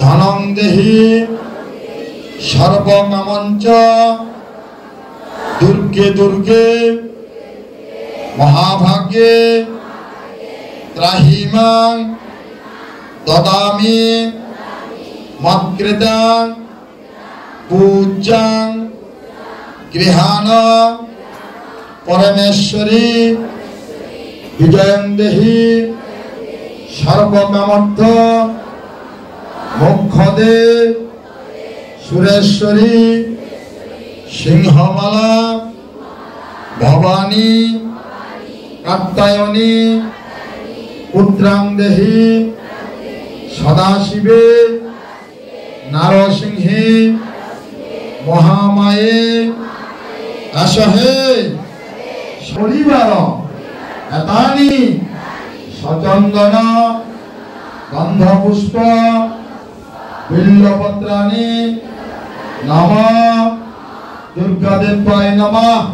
ধনং দেহি সর্বকামঞ্চ দুর্গে দুর্গে মহাভাগ্যে ত্রাহি মাং দদামি মৎকৃতাং পূজ্যাং গৃহাণ পরমেশ্বরী বিজয়ং দেহি সর্বকামর্থ মোক্ষদে সুরেশ্বরী সিংহমালা ভবানী কাত্যায়নী পুত্রাং দেহি সদাশিবে নারসিংহে মহামায়ে আশহে শরীবার এতানি সচন্দন গন্ধপুষ্প বিল্লপত্রাণি নমঃ দুর্গাদেবায় নমঃ।